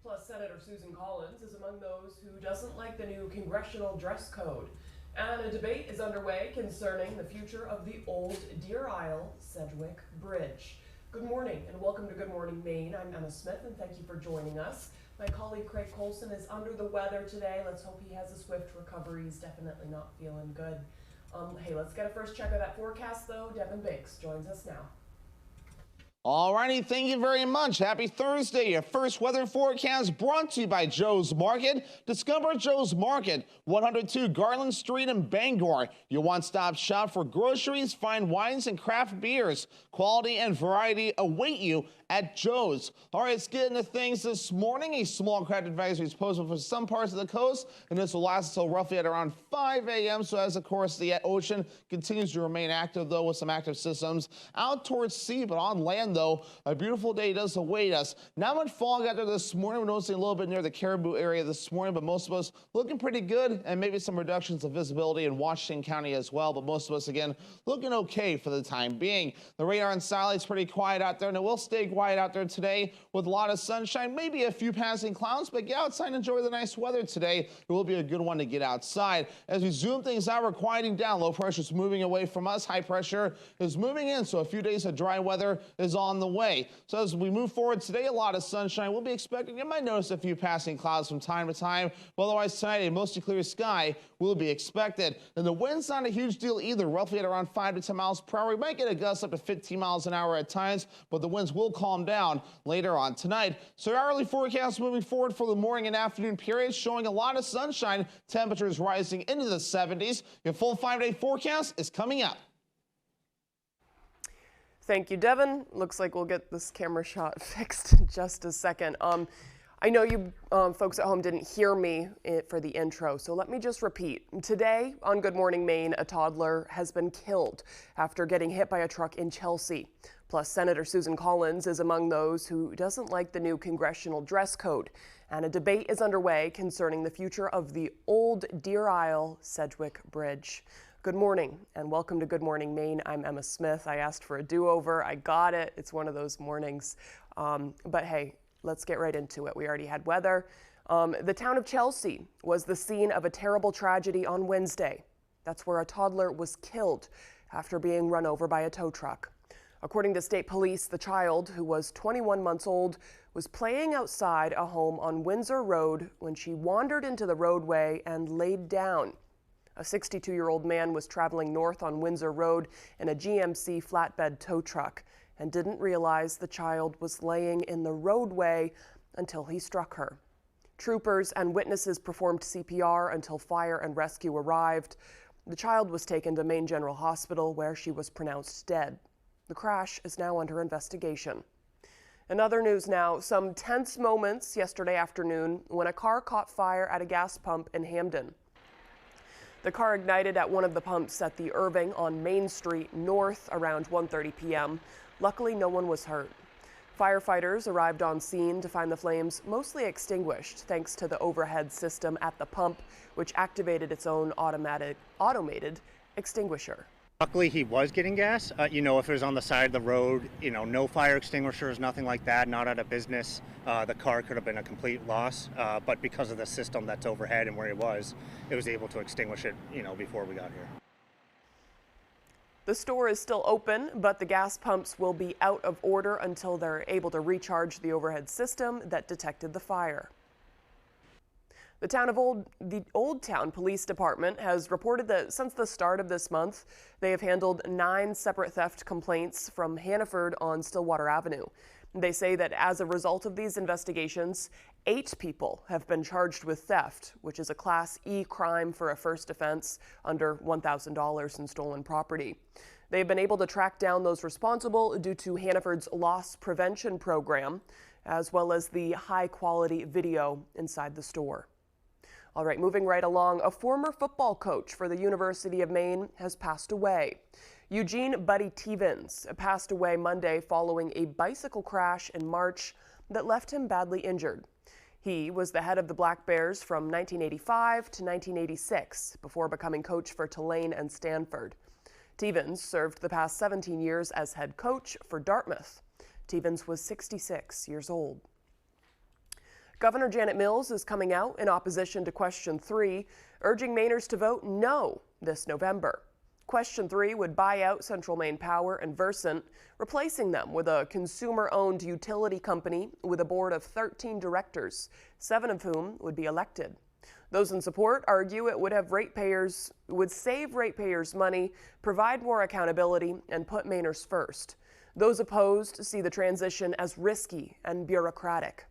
Plus, Senator Susan Collins is among those who doesn't like the new congressional dress code. And a debate is underway concerning the future of the old Deer Isle Sedgwick Bridge. Good morning and welcome to Good Morning Maine. I'm Emma Smith and thank you for joining us. My colleague Craig Colson is under the weather today. Let's hope he has a swift recovery. He's definitely not feeling good. Hey, let's get a first check of that forecast though. Devin Biggs joins us now. Alrighty, thank you very much. Happy Thursday. Your first weather forecast brought to you by Joe's Market. Discover Joe's Market, 102 Garland Street in Bangor. Your one-stop shop for groceries, fine wines, and craft beers. Quality and variety await you at Joe's. All right, let's get into things this morning. A small craft advisory is posted for some parts of the coast, and this will last until roughly at around 5 a.m. So as, of course, the ocean continues to remain active, though, with some active systems out towards sea, but on land, though, a beautiful day does await us. Not much fog out there this morning. We're noticing a little bit near the Caribou area this morning, but most of us looking pretty good, and maybe some reductions of visibility in Washington County as well, but most of us, again, looking okay for the time being. The radar and satellite's pretty quiet out there, and it will stay quiet out there today with a lot of sunshine, maybe a few passing clouds, but get outside and enjoy the nice weather today. It will be a good one to get outside. As we zoom things out, we're quieting down. Low pressure is moving away from us. High pressure is moving in, so a few days of dry weather is on the way. So as we move forward today, a lot of sunshine. We'll be expecting, you might notice a few passing clouds from time to time, but otherwise tonight a mostly clear sky will be expected. And the wind's not a huge deal either, roughly at around 5 to 10 miles per hour. We might get a gust up to 15 miles an hour at times, but the winds will calm down later on tonight. So our early forecast moving forward for the morning and afternoon periods showing a lot of sunshine. Temperatures rising into the 70s. Your full 5-day forecast is coming up. Thank you, Devin. Looks like we'll get this camera shot fixed in just a second. I know you folks at home didn't hear me for the intro, so let me just repeat. Today on Good Morning Maine, a toddler has been killed after getting hit by a truck in Chelsea. Plus, Senator Susan Collins is among those who doesn't like the new congressional dress code. And a debate is underway concerning the future of the old Deer Isle Sedgwick Bridge. Good morning and welcome to Good Morning Maine. I'm Emma Smith. I asked for a do-over. I got it. It's one of those mornings. But hey, let's get right into it. We already had weather. The town of Chelsea was the scene of a terrible tragedy on Wednesday. That's where a toddler was killed after being run over by a tow truck. According to state police, the child, who was 21 months old, was playing outside a home on Windsor Road when she wandered into the roadway and laid down. A 62-year-old man was traveling north on Windsor Road in a GMC flatbed tow truck and didn't realize the child was laying in the roadway until he struck her. Troopers and witnesses performed CPR until fire and rescue arrived. The child was taken to Maine General Hospital where she was pronounced dead. The crash is now under investigation. In other news now, some tense moments yesterday afternoon when a car caught fire at a gas pump in Hamden. The car ignited at one of the pumps at the Irving on Main Street North around 1:30 p.m. Luckily, no one was hurt. Firefighters arrived on scene to find the flames mostly extinguished thanks to the overhead system at the pump, which activated its own automated extinguisher. Luckily, he was getting gas. If it was on the side of the road, no fire extinguishers, nothing like that, not out of business, the car could have been a complete loss. But because of the system that's overhead and where it was able to extinguish it, before we got here. The store is still open, but the gas pumps will be out of order until they're able to recharge the overhead system that detected the fire. The Old Town Police Department has reported that since the start of this month, they have handled 9 separate theft complaints from Hannaford on Stillwater Avenue. They say that as a result of these investigations, 8 people have been charged with theft, which is a Class E crime for a first offense under $1,000 in stolen property. They've been able to track down those responsible due to Hannaford's loss prevention program, as well as the high-quality video inside the store. All right, moving right along, a former football coach for the University of Maine has passed away. Eugene Buddy Stevens passed away Monday following a bicycle crash in March that left him badly injured. He was the head of the Black Bears from 1985 to 1986 before becoming coach for Tulane and Stanford. Stevens served the past 17 years as head coach for Dartmouth. Stevens was 66 years old. Governor Janet Mills is coming out in opposition to Question 3, urging Mainers to vote no this November. Question 3 would buy out Central Maine Power and Versant, replacing them with a consumer-owned utility company with a board of 13 directors, 7 of whom would be elected. Those in support argue it would save ratepayers money, provide more accountability, and put Mainers first. Those opposed see the transition as risky and bureaucratic.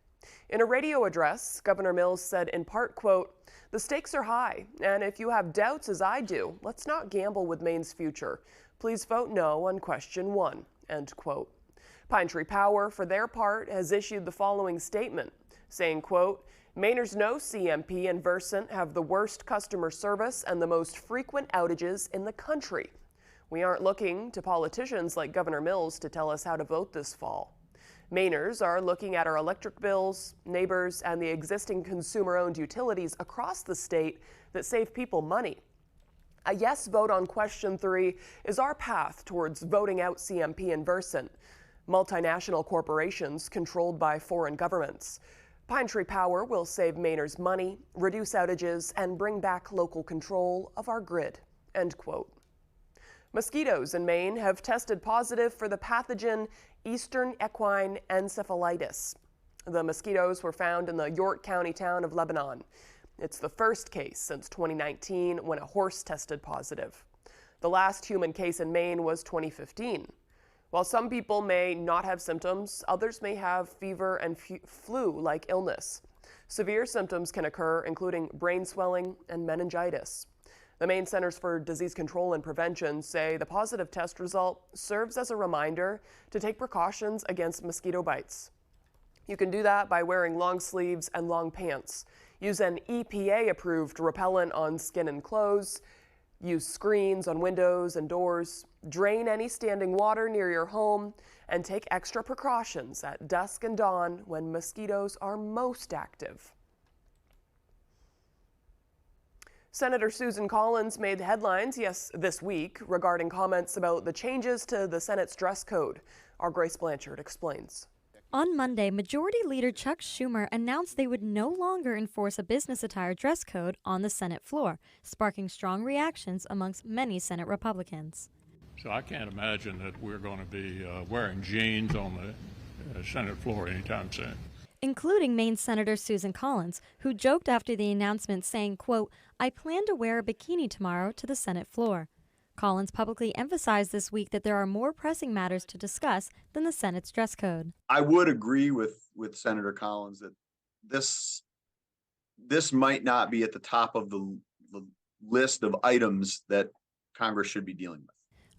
In a radio address, Governor Mills said in part, quote, "The stakes are high, and if you have doubts as I do, let's not gamble with Maine's future. Please vote no on Question 1, end quote. Pine Tree Power, for their part, has issued the following statement, saying, quote, "Mainers know CMP and Versant have the worst customer service and the most frequent outages in the country. We aren't looking to politicians like Governor Mills to tell us how to vote this fall. Mainers are looking at our electric bills, neighbors, and the existing consumer-owned utilities across the state that save people money. A yes vote on Question 3 is our path towards voting out CMP and Versant, multinational corporations controlled by foreign governments. Pine Tree Power will save Mainers money, reduce outages, and bring back local control of our grid," end quote. Mosquitoes in Maine have tested positive for the pathogen Eastern equine encephalitis. The mosquitoes were found in the York County town of Lebanon. It's the first case since 2019 when a horse tested positive. The last human case in Maine was 2015. While some people may not have symptoms, others may have fever and flu-like illness. Severe symptoms can occur, including brain swelling and meningitis. The Maine Centers for Disease Control and Prevention say the positive test result serves as a reminder to take precautions against mosquito bites. You can do that by wearing long sleeves and long pants. Use an EPA-approved repellent on skin and clothes. Use screens on windows and doors. Drain any standing water near your home. And take extra precautions at dusk and dawn when mosquitoes are most active. Senator Susan Collins made headlines this week regarding comments about the changes to the Senate's dress code. Our Grace Blanchard explains. On Monday, Majority Leader Chuck Schumer announced they would no longer enforce a business attire dress code on the Senate floor, sparking strong reactions amongst many Senate Republicans. So I can't imagine that we're going to be wearing jeans on the Senate floor anytime soon. Including Maine Senator Susan Collins, who joked after the announcement saying, quote, "I plan to wear a bikini tomorrow to the Senate floor." Collins publicly emphasized this week that there are more pressing matters to discuss than the Senate's dress code. I would agree with Senator Collins that this might not be at the top of the list of items that Congress should be dealing with.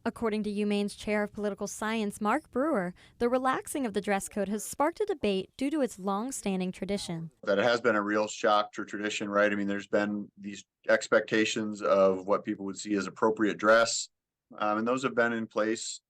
According to UMaine's chair of political science, Mark Brewer, the relaxing of the dress code has sparked a debate due to its long-standing tradition. That it has been a real shock to tradition, right? I mean, there's been these expectations of what people would see as appropriate dress, and those have been in place,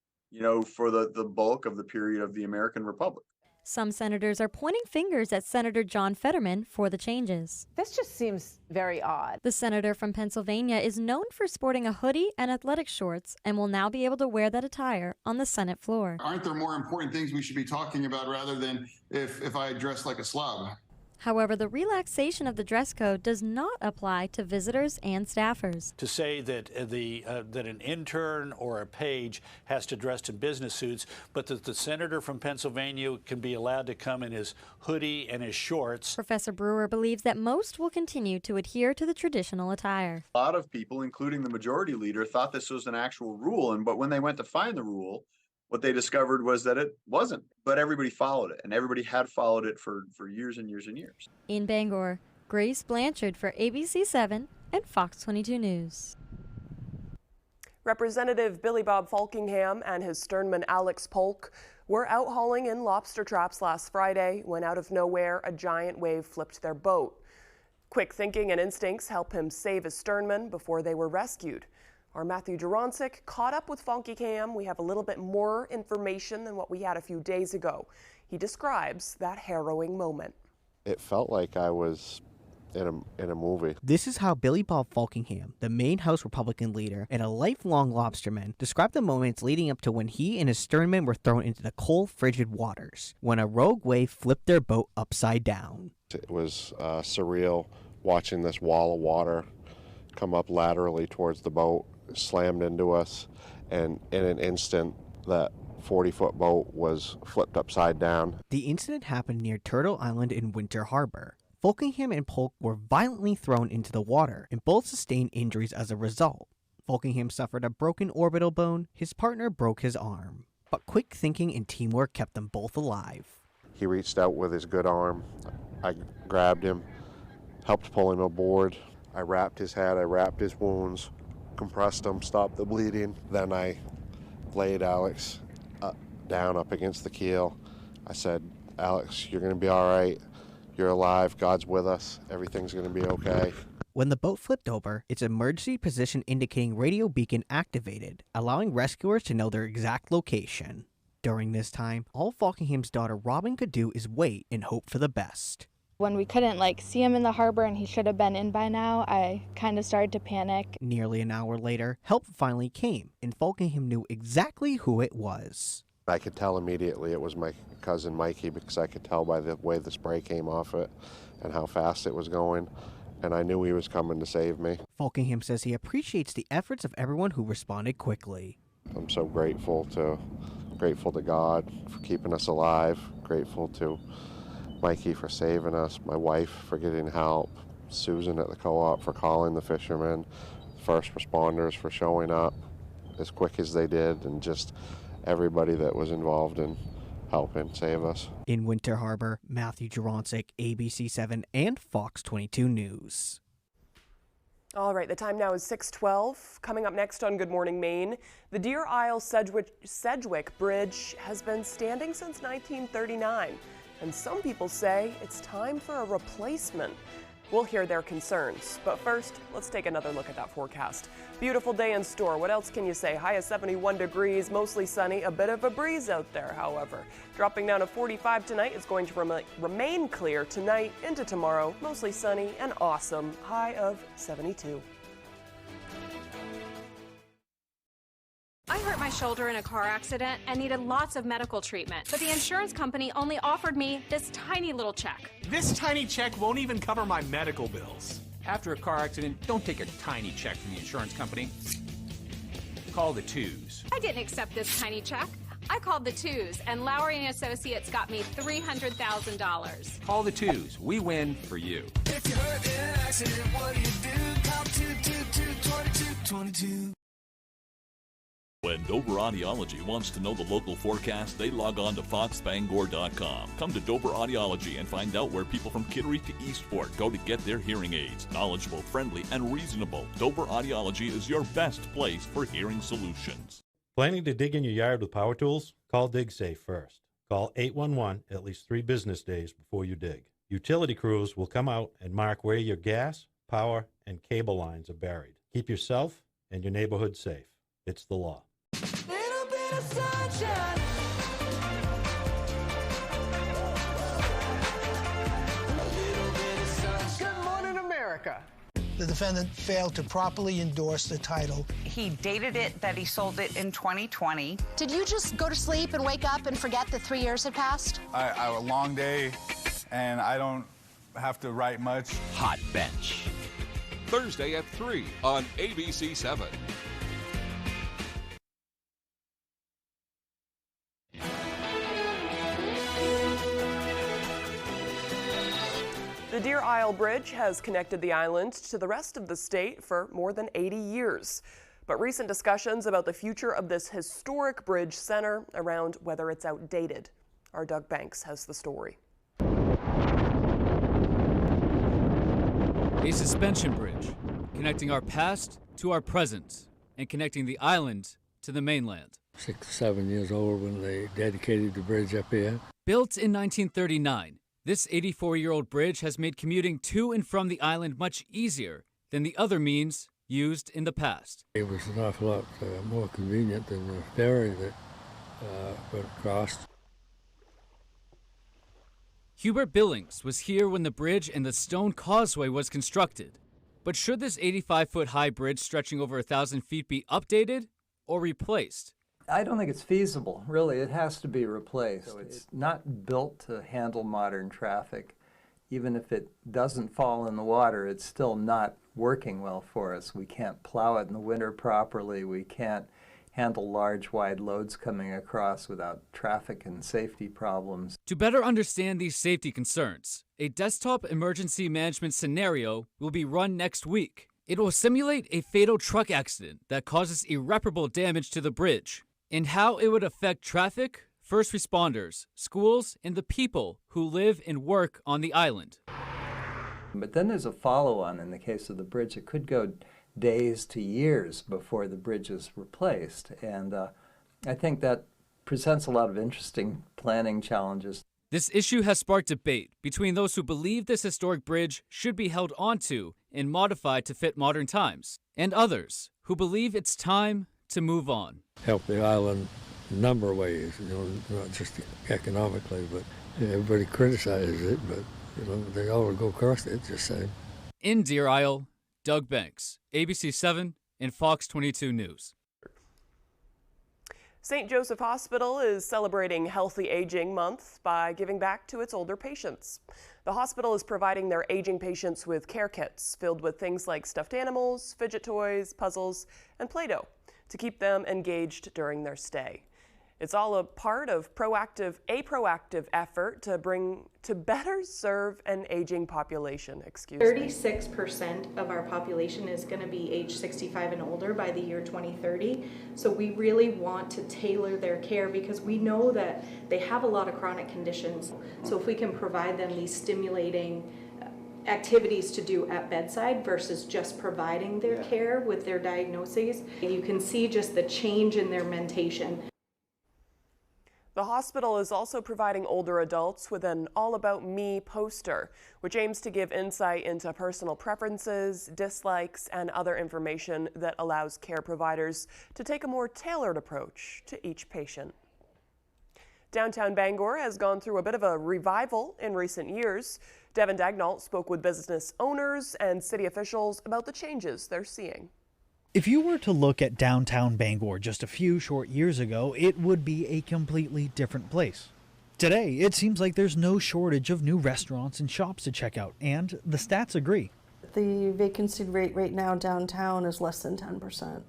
for the bulk of the period of the American Republic. Some senators are pointing fingers at Senator John Fetterman for the changes. This just seems very odd. The senator from Pennsylvania is known for sporting a hoodie and athletic shorts and will now be able to wear that attire on the Senate floor. Aren't there more important things we should be talking about rather than if I dress like a slob? However, the relaxation of the dress code does not apply to visitors and staffers. To say that that an intern or a page has to dress in business suits, but that the senator from Pennsylvania can be allowed to come in his hoodie and his shorts. Professor Brewer believes that most will continue to adhere to the traditional attire. A lot of people, including the majority leader, thought this was an actual rule, but when they went to find the rule, what they discovered was that it wasn't, but everybody followed it, and everybody had followed it for years and years and years. In Bangor, Grace Blanchard for ABC7 and Fox 22 News. Representative Billy Bob Falkingham and his sternman Alex Polk were out hauling in lobster traps last Friday when out of nowhere a giant wave flipped their boat. Quick thinking and instincts helped him save his sternman before they were rescued. Our Matthew Duroncic caught up with Falkingham. We have a little bit more information than what we had a few days ago. He describes that harrowing moment. It felt like I was in a movie. This is how Billy Bob Falkingham, the Maine House Republican leader and a lifelong lobsterman, described the moments leading up to when he and his sternmen were thrown into the cold, frigid waters, when a rogue wave flipped their boat upside down. It was surreal watching this wall of water come up laterally towards the boat, slammed into us, and in an instant that 40-foot boat was flipped upside down. The incident happened near Turtle Island in Winter Harbor. Falkingham and Polk were violently thrown into the water, and both sustained injuries as a result. Falkingham suffered a broken orbital bone, his partner broke his arm. But quick thinking and teamwork kept them both alive. He reached out with his good arm. I grabbed him, helped pull him aboard. I wrapped his head, I wrapped his wounds, compressed him, stopped the bleeding. Then I laid Alex down up against the keel. I said, Alex, you're going to be all right. You're alive. God's with us. Everything's going to be okay. When the boat flipped over, its emergency position indicating radio beacon activated, allowing rescuers to know their exact location. During this time, all Falkingham's daughter Robin could do is wait and hope for the best. When we couldn't see him in the harbor and he should have been in by now, I kind of started to panic. Nearly an hour later, help finally came, and Falkingham knew exactly who it was. I could tell immediately it was my cousin Mikey because I could tell by the way the spray came off it and how fast it was going, and I knew he was coming to save me. Falkingham says he appreciates the efforts of everyone who responded quickly. I'm so grateful to God for keeping us alive, grateful to Mikey for saving us, my wife for getting help, Susan at the co-op for calling the fishermen, first responders for showing up as quick as they did, and just everybody that was involved in helping save us. In Winter Harbor, Matthew Juronsik, ABC 7 and Fox 22 News. All right, the time now is 6:12. Coming up next on Good Morning Maine, the Deer Isle Sedgwick Bridge has been standing since 1939, and some people say it's time for a replacement. We'll hear their concerns, but first, let's take another look at that forecast. Beautiful day in store. What else can you say? High of 71 degrees, mostly sunny, a bit of a breeze out there, however. Dropping down to 45 tonight. It's going to remain clear tonight into tomorrow, mostly sunny and awesome. High of 72. I hurt my shoulder in a car accident and needed lots of medical treatment, but the insurance company only offered me this tiny little check. This tiny check won't even cover my medical bills. After a car accident, don't take a tiny check from the insurance company. Call the twos. I didn't accept this tiny check. I called the twos, and Lowry and Associates got me $300,000. Call the twos. We win for you. If you're hurt in an accident, what do? Call 222-2222. When Dover Audiology wants to know the local forecast, they log on to foxbangor.com. Come to Dover Audiology and find out where people from Kittery to Eastport go to get their hearing aids. Knowledgeable, friendly, and reasonable. Dover Audiology is your best place for hearing solutions. Planning to dig in your yard with power tools? Call DigSafe first. Call 811 at least 3 business days before you dig. Utility crews will come out and mark where your gas, power, and cable lines are buried. Keep yourself and your neighborhood safe. It's the law. Little bit of sunshine. Good morning, America. The defendant failed to properly endorse the title. He dated it that he sold it in 2020. Did you just go to sleep and wake up and forget that 3 years had passed? A long day, and I don't have to write much. Hot Bench. Thursday at 3 on ABC 7. The Deer Isle Bridge has connected the island to the rest of the state for more than 80 years. But recent discussions about the future of this historic bridge center around whether it's outdated. Our Doug Banks has the story. A suspension bridge connecting our past to our present and connecting the island to the mainland. 6 or 7 years old when they dedicated the bridge up here. Built in 1939, this 84-year-old bridge has made commuting to and from the island much easier than the other means used in the past. It was an awful lot more convenient than the ferry that went across. Hubert Billings was here when the bridge and the stone causeway was constructed. But should this 85-foot high bridge stretching over 1,000 feet be updated or replaced? I don't think it's feasible, really. It has to be replaced. So it's not built to handle modern traffic. Even if it doesn't fall in the water, it's still not working well for us. We can't plow it in the winter properly. We can't handle large, wide loads coming across without traffic and safety problems. To better understand these safety concerns, a desktop emergency management scenario will be run next week. It will simulate a fatal truck accident that causes irreparable damage to the bridge and how it would affect traffic, first responders, schools, and the people who live and work on the island. But then there's a follow-on in the case of the bridge. It could go days to years before the bridge is replaced. And I think that presents a lot of interesting planning challenges. This issue has sparked debate between those who believe this historic bridge should be held onto and modified to fit modern times, and others who believe it's time to move on. Help the island a number of ways, not just economically, but everybody criticizes it, but they all go across it the same. In Deer Isle, Doug Banks, ABC 7 and Fox 22 News. St. Joseph Hospital is celebrating Healthy Aging Month by giving back to its older patients. The hospital is providing their aging patients with care kits filled with things like stuffed animals, fidget toys, puzzles, and Play-Doh to keep them engaged during their stay. It's all a part of a proactive effort to better serve an aging population. 36% of our population is going to be age 65 and older by the year 2030. So we really want to tailor their care because we know that they have a lot of chronic conditions. So if we can provide them these stimulating activities to do at bedside versus just providing their care with their diagnoses, you can see just the change in their mentation. The hospital is also providing older adults with an All About Me poster, which aims to give insight into personal preferences, dislikes, and other information that allows care providers to take a more tailored approach to each patient. Downtown Bangor has gone through a bit of a revival in recent years. Devin Dagnall spoke with business owners and city officials about the changes they're seeing. If you were to look at downtown Bangor just a few short years ago, it would be a completely different place. Today, it seems like there's no shortage of new restaurants and shops to check out, and the stats agree. The vacancy rate right now downtown is less than 10%.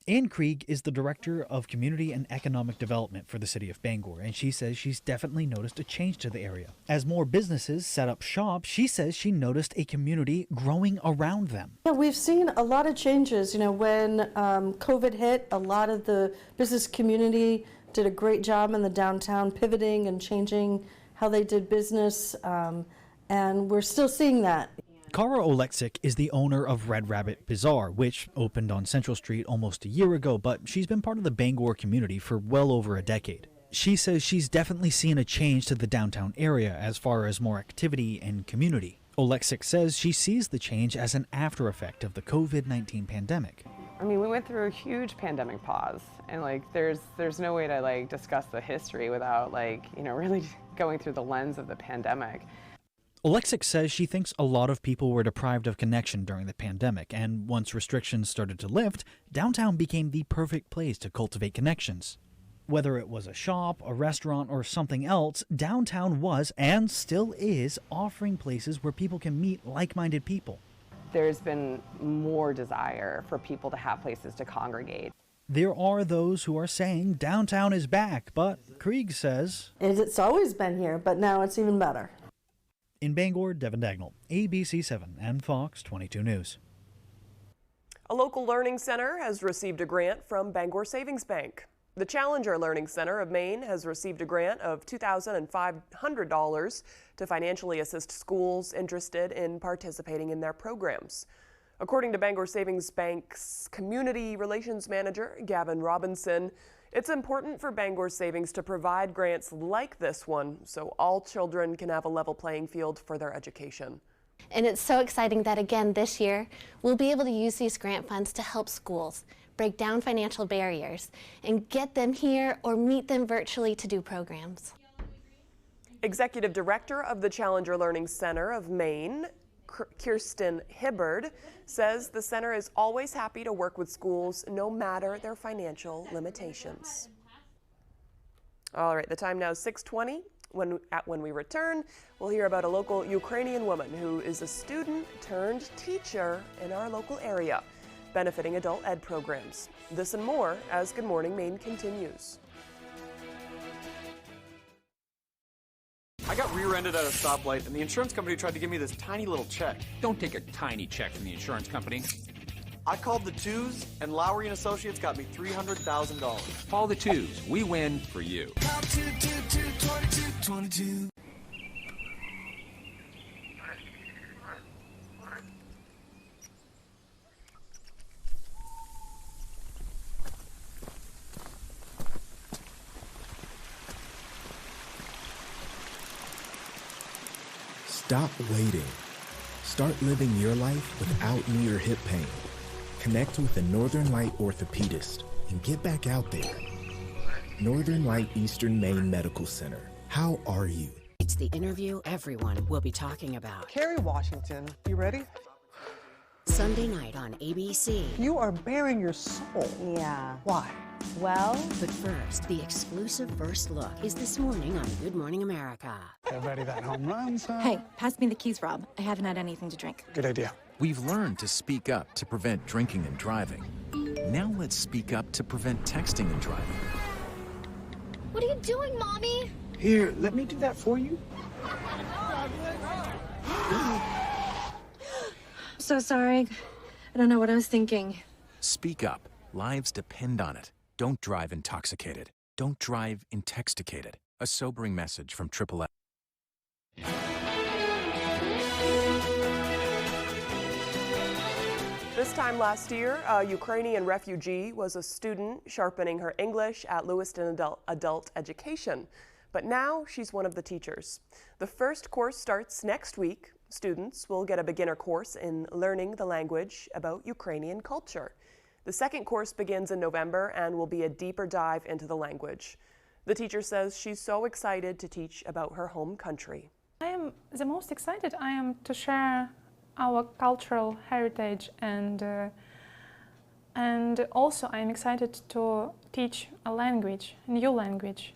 Ann Krieg is the Director of Community and Economic Development for the City of Bangor, and she says she's definitely noticed a change to the area. As more businesses set up shop, she says she noticed a community growing around them. Yeah, we've seen a lot of changes. When COVID hit, a lot of the business community did a great job in the downtown pivoting and changing how they did business, and we're still seeing that. Kara Oleksik is the owner of Red Rabbit Bazaar, which opened on Central Street almost a year ago, but she's been part of the Bangor community for well over a decade. She says she's definitely seen a change to the downtown area as far as more activity and community. Oleksik says she sees the change as an after effect of the COVID-19 pandemic. I mean, we went through a huge pandemic pause, and there's no way to discuss the history without really going through the lens of the pandemic. Oleksik says she thinks a lot of people were deprived of connection during the pandemic, and once restrictions started to lift, downtown became the perfect place to cultivate connections. Whether it was a shop, a restaurant, or something else, downtown was, and still is, offering places where people can meet like-minded people. There's been more desire for people to have places to congregate. There are those who are saying downtown is back, but Krieg says it's always been here, but now it's even better. In Bangor, Devin Dagnall, ABC 7 and Fox 22 News. A local learning center has received a grant from Bangor Savings Bank. The Challenger Learning Center of Maine has received a grant of $2,500 to financially assist schools interested in participating in their programs. According to Bangor Savings Bank's Community Relations Manager, Gavin Robinson, it's important for Bangor Savings to provide grants like this one so all children can have a level playing field for their education. And it's so exciting that again this year, we'll be able to use these grant funds to help schools break down financial barriers and get them here or meet them virtually to do programs. Executive Director of the Challenger Learning Center of Maine, Kirsten Hibbard, says the center is always happy to work with schools no matter their financial limitations. All right, the time now is 6:20. When we return, we'll hear about a local Ukrainian woman who is a student turned teacher in our local area, benefiting adult ed programs. This and more as Good Morning Maine continues. I got rear-ended at a stoplight, and the insurance company tried to give me this tiny little check. Don't take a tiny check from the insurance company. I called the Twos, and Lowry and Associates got me $300,000. Call the Twos. We win for you. Call 222-2222. Stop waiting. Start living your life without knee or hip pain. Connect with a Northern Light orthopedist and get back out there. Northern Light Eastern Maine Medical Center. How are you? It's the interview everyone will be talking about. Kerry Washington, you ready? Sunday night on ABC. You are bearing your soul. Yeah. Why? Well, but first, the exclusive first look is this morning on Good Morning America. Everybody that home runs, huh? Hey, pass me the keys, Rob. I haven't had anything to drink. Good idea. We've learned to speak up to prevent drinking and driving. Now let's speak up to prevent texting and driving. What are you doing, Mommy? Here, let me do that for you. So sorry. I don't know what I was thinking. Speak up. Lives depend on it. Don't drive intoxicated. Don't drive intoxicated. A sobering message from AAA. This time last year, a Ukrainian refugee was a student sharpening her English at Lewiston Adult Education. But now she's one of the teachers. The first course starts next week. Students will get a beginner course in learning the language about Ukrainian culture. The second course begins in November and will be a deeper dive into the language. The teacher says she's so excited to teach about her home country. I am the most excited. I am to share our cultural heritage and also I'm excited to teach a language, a new language.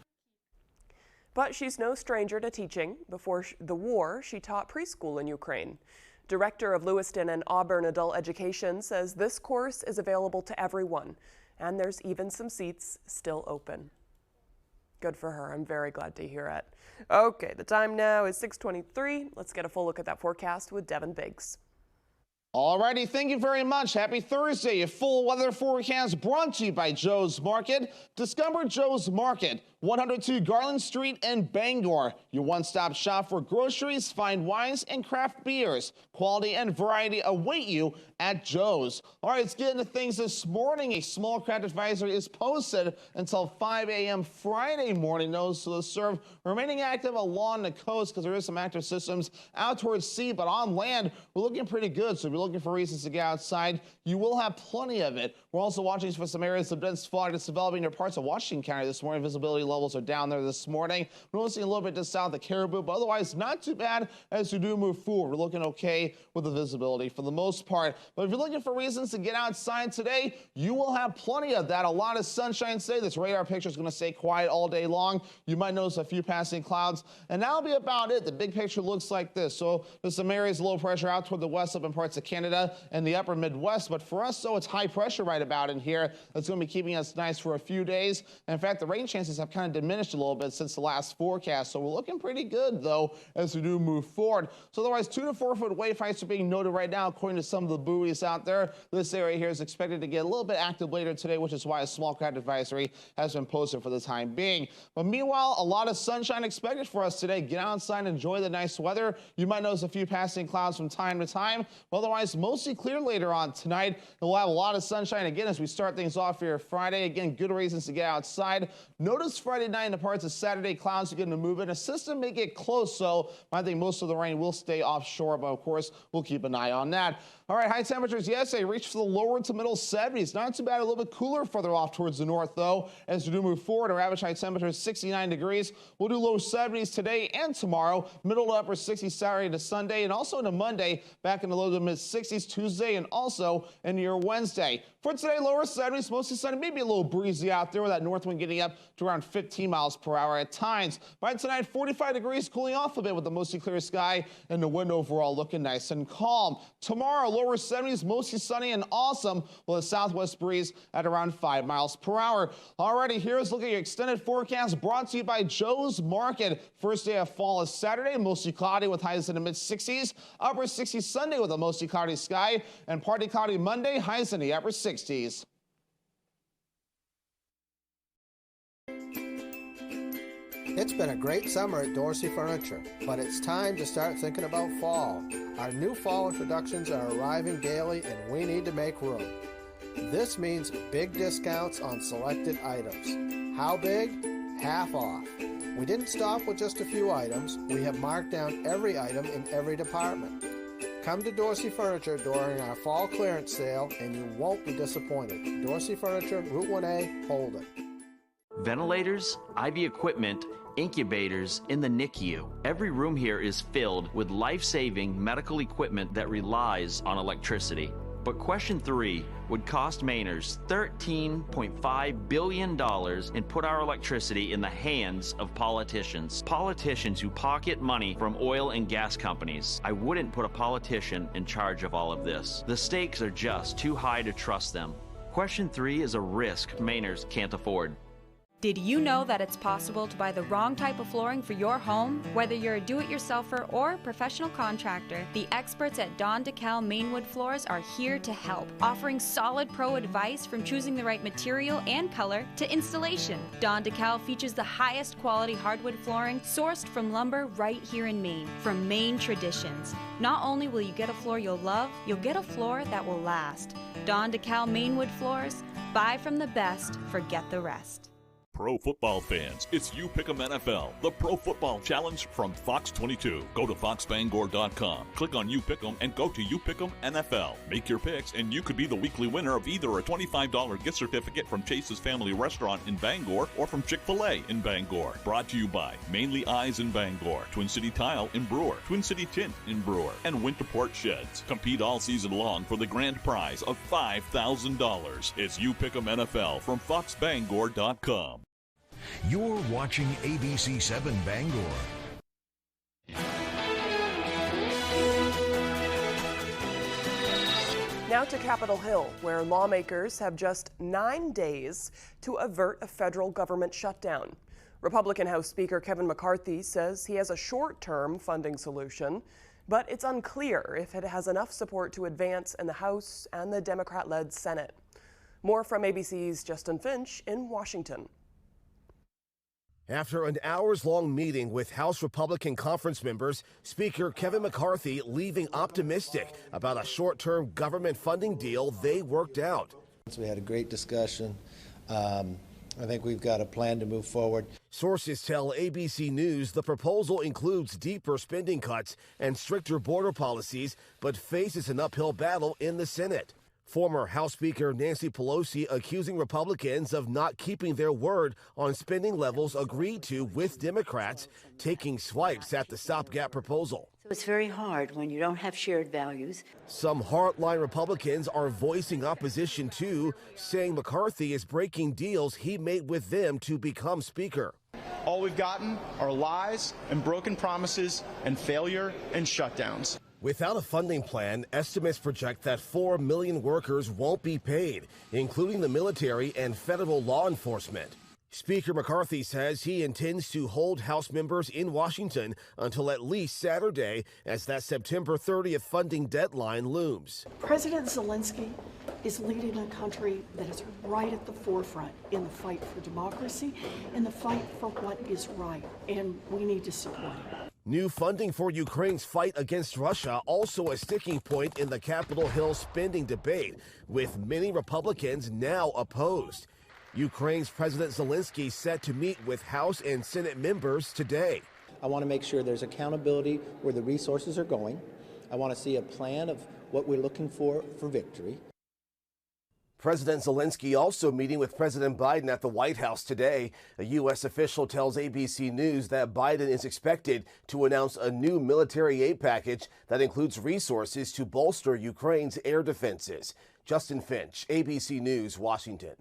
But she's no stranger to teaching. Before the war, she taught preschool in Ukraine. Director of Lewiston and Auburn Adult Education says this course is available to everyone, and there's even some seats still open. Good for her. I'm very glad to hear it. Okay, the time now is 6:23. Let's get a full look at that forecast with Devin Biggs. Alrighty, thank you very much. Happy Thursday. A full weather forecast brought to you by Joe's Market. Discover Joe's Market, 102 Garland Street in Bangor. Your one-stop shop for groceries, fine wines, and craft beers. Quality and variety await you at Joe's. All right, let's get into things this morning. A small craft advisory is posted until 5 a.m. Friday morning. Those to serve remaining active along the coast because there is some active systems out towards sea, but on land, we're looking pretty good. So if you're looking for reasons to get outside, you will have plenty of it. We're also watching for some areas of dense fog that's developing near parts of Washington County this morning. Visibility levels are down there this morning. We're only seeing a little bit just south of Caribou, but otherwise not too bad as we do move forward. We're looking okay with the visibility for the most part. But if you're looking for reasons to get outside today, you will have plenty of that. A lot of sunshine today. This radar picture is going to stay quiet all day long. You might notice a few passing clouds, and that'll be about it. The big picture looks like this. So there's some areas of low pressure out toward the west up in parts of Canada and the upper Midwest. But for us, though, it's high pressure right about in here. That's going to be keeping us nice for a few days. And in fact, the rain chances have kind of diminished a little bit since the last forecast. So we're looking pretty good, though, as we do move forward. So otherwise, 2 to 4 foot wave heights are being noted right now, according to some of the buoys out there. This area here is expected to get a little bit active later today, which is why a small craft advisory has been posted for the time being. But meanwhile, a lot of sunshine expected for us today. Get outside and enjoy the nice weather. You might notice a few passing clouds from time to time. But otherwise, skies mostly clear later on tonight. We'll have a lot of sunshine again as we start things off here Friday. Again, good reasons to get outside. Notice Friday night and parts of Saturday, clouds are going to move in. A system may get close, so I think most of the rain will stay offshore, but of course, we'll keep an eye on that. All right, high temperatures yesterday reached for the lower to middle 70s. Not too bad, a little bit cooler further off towards the north, though. As we do move forward, our average high temperature is 69 degrees. We'll do low 70s today and tomorrow. Middle to upper 60s Saturday to Sunday, and also into Monday, back in the low to mid 60s Tuesday, and also into your Wednesday. For today, lower 70s, mostly sunny, maybe a little breezy out there with that north wind getting up to around 15 miles per hour at times. By tonight, 45 degrees, cooling off a bit with a mostly clear sky and the wind overall looking nice and calm. Tomorrow, lower 70s, mostly sunny and awesome with a southwest breeze at around 5 miles per hour. Alrighty, here's looking at your extended forecast brought to you by Joe's Market. First day of fall is Saturday, mostly cloudy with highs in the mid 60s, upper 60s Sunday with a mostly cloudy sky, and partly cloudy Monday, highs in the upper 60s. It's been a great summer at Dorsey Furniture, but it's time to start thinking about fall. Our new fall introductions are arriving daily and we need to make room. This means big discounts on selected items. How big? Half off. We didn't stop with just a few items. We have marked down every item in every department. Come to Dorsey Furniture during our fall clearance sale and you won't be disappointed. Dorsey Furniture, Route 1A, Holden. Ventilators, IV equipment, incubators in the NICU. Every room here is filled with life-saving medical equipment that relies on electricity. But question 3 would cost Mainers $13.5 billion and put our electricity in the hands of politicians. Politicians who pocket money from oil and gas companies. I wouldn't put a politician in charge of all of this. The stakes are just too high to trust them. Question 3 is a risk Mainers can't afford. Did you know that it's possible to buy the wrong type of flooring for your home? Whether you're a do-it-yourselfer or professional contractor, the experts at Don DeKalb Mainwood Floors are here to help, offering solid pro advice from choosing the right material and color to installation. Don DeKalb features the highest quality hardwood flooring sourced from lumber right here in Maine, from Maine traditions. Not only will you get a floor you'll love, you'll get a floor that will last. Don DeKalb Mainwood Floors, buy from the best, forget the rest. Pro football fans, it's You Pick'em NFL, the Pro Football Challenge from Fox 22. Go to foxbangor.com, click on You Pick'em, and go to You Pick'em NFL. Make your picks, and you could be the weekly winner of either a $25 gift certificate from Chase's Family Restaurant in Bangor or from Chick-fil-A in Bangor. Brought to you by Mainly Eyes in Bangor, Twin City Tile in Brewer, Twin City Tint in Brewer, and Winterport Sheds. Compete all season long for the grand prize of $5,000. It's You Pick'em NFL from foxbangor.com. You're watching ABC 7 Bangor. Now to Capitol Hill, where lawmakers have just 9 days to avert a federal government shutdown. Republican House Speaker Kevin McCarthy says he has a short-term funding solution, but it's unclear if it has enough support to advance in the House and the Democrat-led Senate. More from ABC's Justin Finch in Washington. After an hours-long meeting with House Republican conference members, Speaker Kevin McCarthy leaving optimistic about a short-term government funding deal they worked out. So we had a great discussion. I think we've got a plan to move forward. Sources tell ABC News the proposal includes deeper spending cuts and stricter border policies, but faces an uphill battle in the Senate. Former House Speaker Nancy Pelosi accusing Republicans of not keeping their word on spending levels agreed to with Democrats, taking swipes at the stopgap proposal. So it's very hard when you don't have shared values. Some hardline Republicans are voicing opposition too, saying McCarthy is breaking deals he made with them to become Speaker. All we've gotten are lies and broken promises and failure and shutdowns. Without a funding plan, estimates project that 4 million workers won't be paid, including the military and federal law enforcement. Speaker McCarthy says he intends to hold House members in Washington until at least Saturday, as that September 30th funding deadline looms. President Zelensky is leading a country that is right at the forefront in the fight for democracy and the fight for what is right, and we need to support him. New funding for Ukraine's fight against Russia also a sticking point in the Capitol Hill spending debate, with many Republicans now opposed. Ukraine's President Zelensky set to meet with House and Senate members today. I want to make sure there's accountability where the resources are going. I want to see a plan of what we're looking for victory. President Zelensky also meeting with President Biden at the White House today. A U.S. official tells ABC News that Biden is expected to announce a new military aid package that includes resources to bolster Ukraine's air defenses. Justin Finch, ABC News, Washington.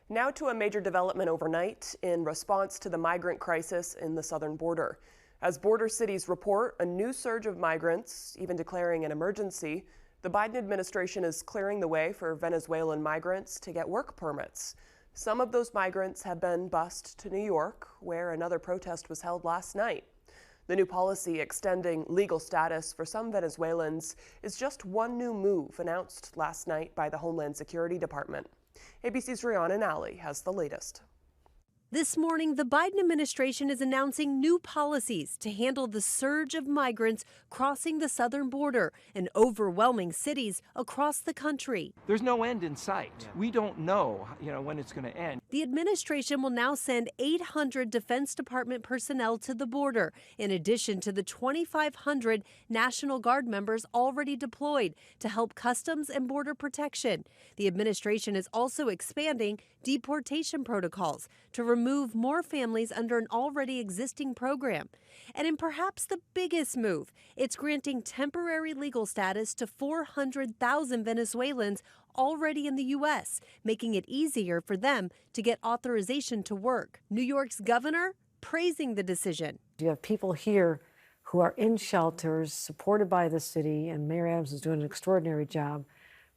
Now to a major development overnight in response to the migrant crisis in the southern border. As border cities report a new surge of migrants, even declaring an emergency, the Biden administration is clearing the way for Venezuelan migrants to get work permits. Some of those migrants have been bused to New York, where another protest was held last night. The new policy extending legal status for some Venezuelans is just one new move announced last night by the Homeland Security Department. ABC's Rhiannon Nally has the latest. This morning, the Biden administration is announcing new policies to handle the surge of migrants crossing the southern border in overwhelming cities across the country. There's no end in sight. We don't know, when it's going to end. The administration will now send 800 Defense Department personnel to the border, in addition to the 2,500 National Guard members already deployed to help Customs and Border Protection. The administration is also expanding deportation protocols to remove more families under an already existing program. And in perhaps the biggest move, it's granting temporary legal status to 400,000 Venezuelans already in the U.S., making it easier for them to get authorization to work. New York's governor praising the decision. You have people here who are in shelters supported by the city, and Mayor Adams is doing an extraordinary job,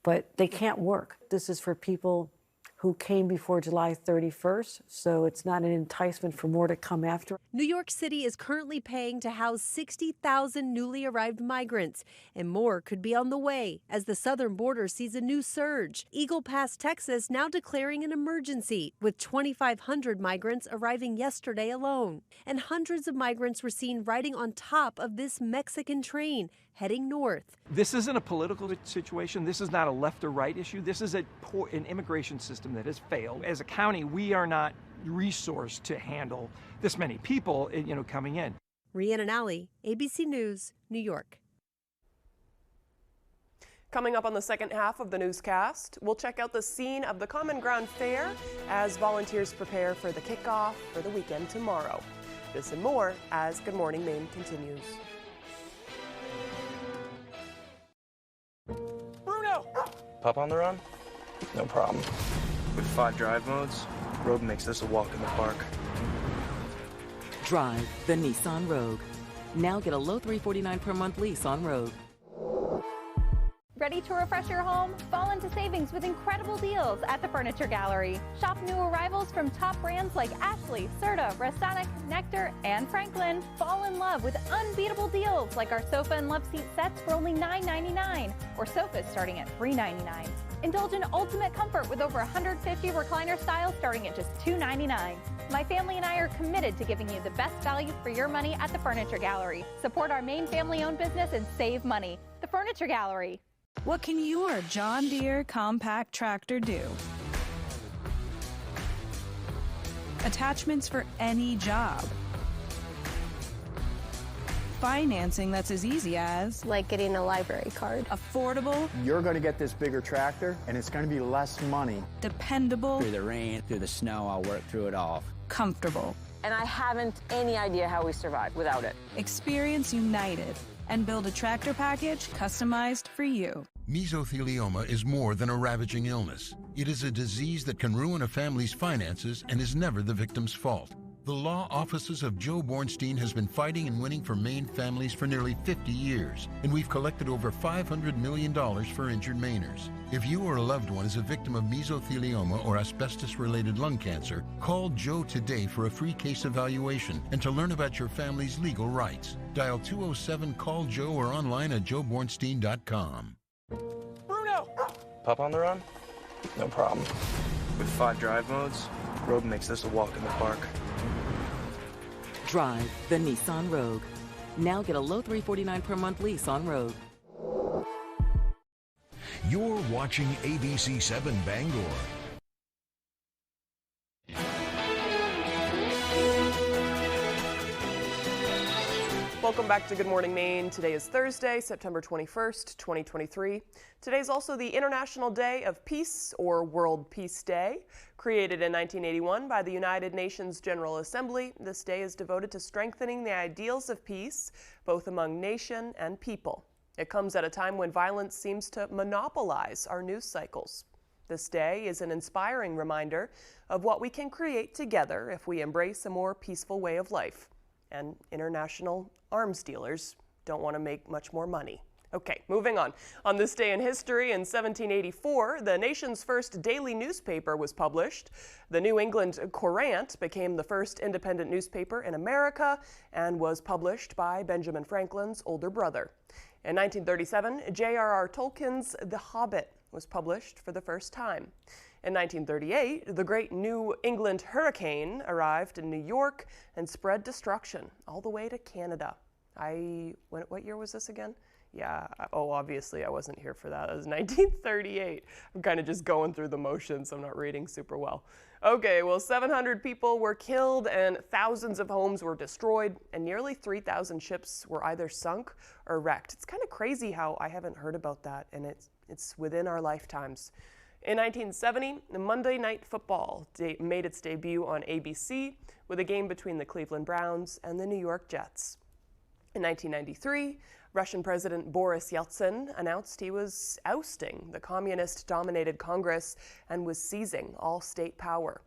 but they can't work. This is for people who came before July 31st, so it's not an enticement for more to come after. New York City is currently paying to house 60,000 newly arrived migrants, and more could be on the way as the southern border sees a new surge. Eagle Pass, Texas now declaring an emergency, with 2,500 migrants arriving yesterday alone. And hundreds of migrants were seen riding on top of this Mexican train heading north. This isn't a political situation. This is not a left or right issue. This is an immigration system that has failed. As a county, we are not resourced to handle this many people, coming in. Rhiannon Nally, ABC News, New York. Coming up on the second half of the newscast, we'll check out the scene of the Common Ground Fair as volunteers prepare for the kickoff for the weekend tomorrow. This and more as Good Morning Maine continues. Pup on the run? No problem. With 5 drive modes, Rogue makes this a walk in the park. Drive the Nissan Rogue. Now get a low $349 per month lease on Rogue. Ready to refresh your home? Fall into savings with incredible deals at the Furniture Gallery. Shop new arrivals from top brands like Ashley, Serta, Restonic, Nectar, and Franklin. Fall in love with unbeatable deals like our sofa and love seat sets for only $9.99 or sofas starting at $3.99. Indulge in ultimate comfort with over 150 recliner styles starting at just $2.99. My family and I are committed to giving you the best value for your money at the Furniture Gallery. Support our Maine family-owned business and save money. The Furniture Gallery. What can your John Deere compact tractor do? Attachments for any job. Financing that's as easy as... like getting a library card. Affordable. You're going to get this bigger tractor, and it's going to be less money. Dependable. Through the rain, through the snow, I'll work through it all. Comfortable. And I haven't any idea how we survive without it. Experience United and build a tractor package customized for you. Mesothelioma is more than a ravaging illness. It is a disease that can ruin a family's finances and is never the victim's fault. The law offices of Joe Bornstein has been fighting and winning for Maine families for nearly 50 years, and we've collected over $500 million for injured Mainers. If you or a loved one is a victim of mesothelioma or asbestos-related lung cancer, call Joe today for a free case evaluation and to learn about your family's legal rights. Dial 207-CALL-JOE or online at joebornstein.com. Bruno! Pup on the run? No problem. With 5 drive modes, Rogue makes this a walk in the park. Drive the Nissan Rogue. Now get a low $349 per month lease on Rogue. You're watching ABC 7 Bangor. Welcome back to Good Morning Maine. Today is Thursday, September 21st, 2023. Today is also the International Day of Peace, or World Peace Day. Created in 1981 by the United Nations General Assembly, this day is devoted to strengthening the ideals of peace, both among nation and people. It comes at a time when violence seems to monopolize our news cycles. This day is an inspiring reminder of what we can create together if we embrace a more peaceful way of life. And international arms dealers don't want to make much more money. Okay, moving on. On this day in history, in 1784, the nation's first daily newspaper was published. The New England Courant became the first independent newspaper in America and was published by Benjamin Franklin's older brother. In 1937, J.R.R. Tolkien's The Hobbit was published for the first time. In 1938, the Great New England Hurricane arrived in New York and spread destruction all the way to Canada. What year was this again? Yeah, obviously I wasn't here for that. It was 1938. I'm kind of just going through the motions. I'm not reading super well. Okay, well, 700 people were killed and thousands of homes were destroyed and nearly 3,000 ships were either sunk or wrecked. It's kind of crazy how I haven't heard about that, and it's within our lifetimes. In 1970, Monday Night Football made its debut on ABC with a game between the Cleveland Browns and the New York Jets. In 1993, Russian President Boris Yeltsin announced he was ousting the communist-dominated Congress and was seizing all state power.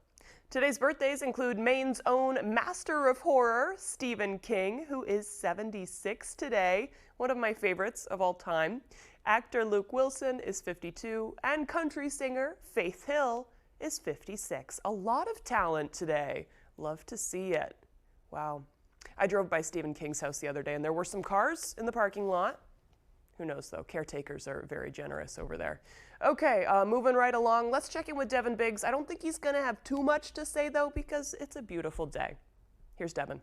Today's birthdays include Maine's own master of horror, Stephen King, who is 76 today, one of my favorites of all time. Actor Luke Wilson is 52, and country singer Faith Hill is 56. A lot of talent today. Love to see it. Wow. I drove by Stephen King's house the other day, and there were some cars in the parking lot. Who knows, though? Caretakers are very generous over there. Okay, moving right along. Let's check in with Devin Biggs. I don't think he's going to have too much to say, though, because it's a beautiful day. Here's Devin.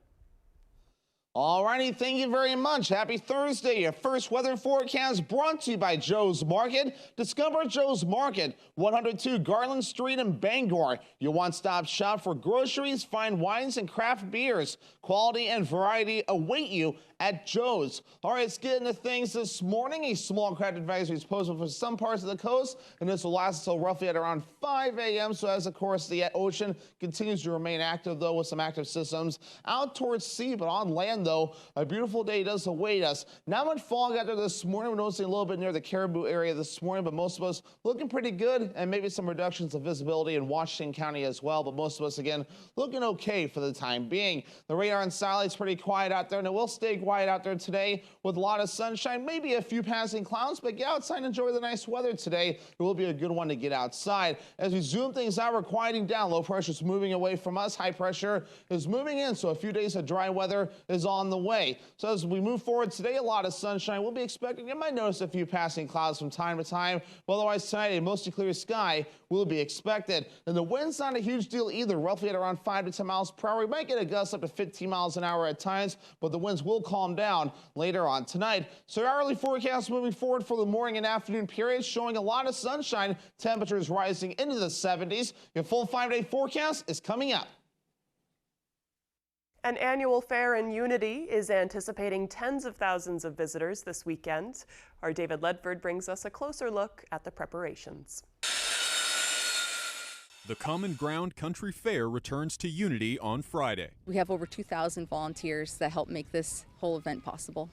Alrighty, thank you very much. Happy Thursday. Your first weather forecast brought to you by Joe's Market. Discover Joe's Market, 102 Garland Street in Bangor. Your one-stop shop for groceries, fine wines, and craft beers. Quality and variety await you at Joe's. All right, let's get into things this morning. A small craft advisory is posted for some parts of the coast, and this will last until roughly at around 5 a.m. So as, of course, the ocean continues to remain active, though, with some active systems out towards sea, but on land, though, a beautiful day does await us. Not much fog out there this morning. We're noticing a little bit near the Caribou area this morning, but most of us looking pretty good, and maybe some reductions of visibility in Washington County as well, but most of us, again, looking okay for the time being. The radar and satellite's pretty quiet out there, and it will stay quiet out there today with a lot of sunshine, maybe a few passing clouds, but get outside and enjoy the nice weather today. It will be a good one to get outside. As we zoom things out, we're quieting down. Low pressure is moving away from us. High pressure is moving in, so a few days of dry weather is on the way. So as we move forward today, a lot of sunshine. We'll be expecting, you might notice a few passing clouds from time to time, but otherwise tonight a mostly clear sky will be expected. And the wind's not a huge deal either, roughly at around 5 to 10 miles per hour. We might get a gust up to 15 miles an hour at times, but the winds will calm down later on tonight. So our early forecast moving forward for the morning and afternoon periods showing a lot of sunshine, temperatures rising into the 70s. Your full 5-day forecast is coming up. An annual fair in Unity is anticipating tens of thousands of visitors this weekend. Our David Ledford brings us a closer look at the preparations. The Common Ground Country Fair returns to Unity on Friday. We have over 2,000 volunteers that help make this whole event possible.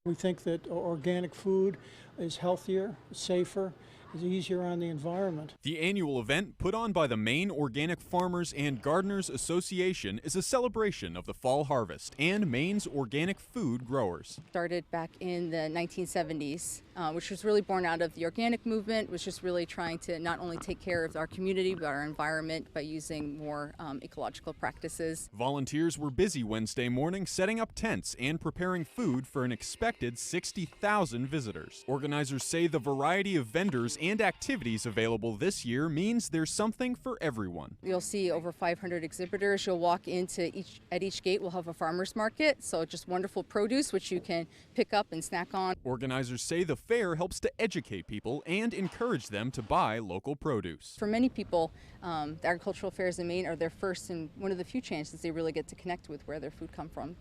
We think that organic food is healthier, safer, is easier on the environment. The annual event, put on by the Maine Organic Farmers and Gardeners Association, is a celebration of the fall harvest and Maine's organic food growers. Started back in the 1970s, which was really born out of the organic movement, which is really trying to not only take care of our community but our environment by using more ecological practices. Volunteers were busy Wednesday morning setting up tents and preparing food for an expected 60,000 visitors. Organizers say the variety of vendors programs and activities available this year means there's something for everyone. You'll see over 500 exhibitors. You'll walk into each gate we'll have a farmer's market, so just wonderful produce which you can pick up and snack on. Organizers say the fair helps to educate people and encourage them to buy local produce. For many people, the agricultural fairs in Maine are their first and one of the few chances they really get to connect with where their food come from.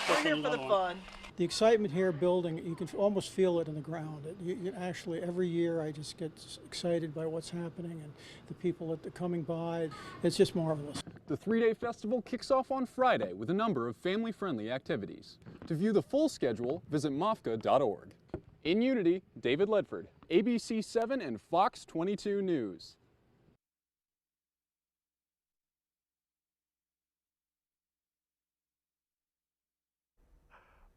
We're here for the fun. The excitement here building, you can almost feel it in the ground. You actually, every year I just get excited by what's happening and the people that are coming by. It's just marvelous. The three-day festival kicks off on Friday with a number of family-friendly activities. To view the full schedule, visit mofca.org. In Unity, David Ledford, ABC 7 and Fox 22 News.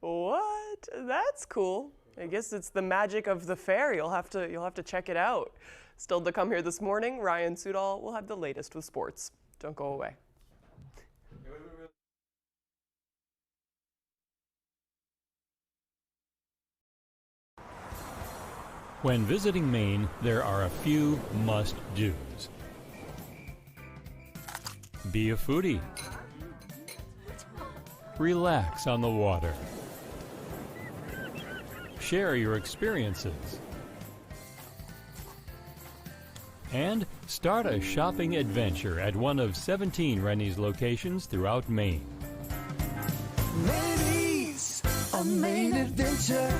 What? That's cool. I guess it's the magic of the fair. You'll have to check it out. Still to come here this morning, Ryan Sudol will have the latest with sports. Don't go away. When visiting Maine, there are a few must-dos. Be a foodie. Relax on the water. Share your experiences. And start a shopping adventure at one of 17 Rennie's locations throughout Maine. Ladies, a Maine adventure.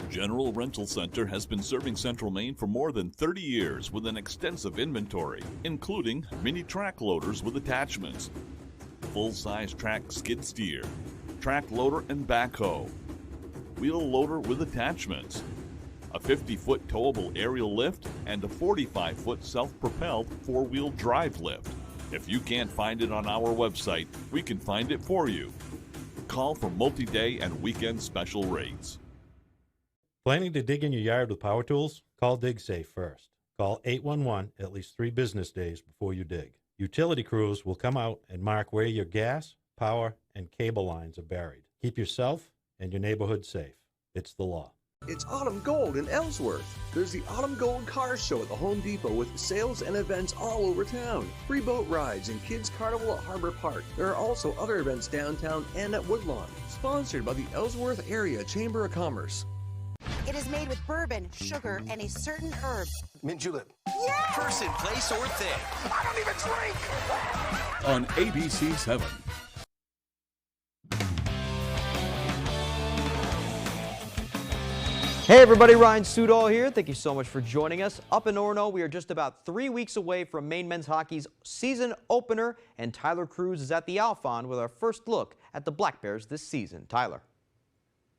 General Rental Center has been serving Central Maine for more than 30 years with an extensive inventory, including mini track loaders with attachments, full-size track skid steer, track loader and backhoe, wheel loader with attachments, a 50-foot towable aerial lift, and a 45-foot self-propelled four-wheel drive lift. If you can't find it on our website, we can find it for you. Call for multi-day and weekend special rates. Planning to dig in your yard with power tools? Call DigSafe first. Call 811 at least 3 business days before you dig. Utility crews will come out and mark where your gas, power, and cable lines are buried. Keep yourself and your neighborhood safe. It's the law. It's Autumn Gold in Ellsworth. There's the Autumn Gold Car Show at the Home Depot with sales and events all over town. Free boat rides and kids carnival at Harbor Park. There are also other events downtown and at Woodlawn. Sponsored by the Ellsworth Area Chamber of Commerce. It is made with bourbon, sugar, and a certain herb. Mint julep. Yeah! Person, place, or thing. I don't even drink! On ABC 7. Hey everybody, Ryan Sudol here. Thank you so much for joining us. Up in Orono, we are just about 3 weeks away from Maine men's hockey's season opener, and Tyler Cruz is at the Alphon with our first look at the Black Bears this season. Tyler.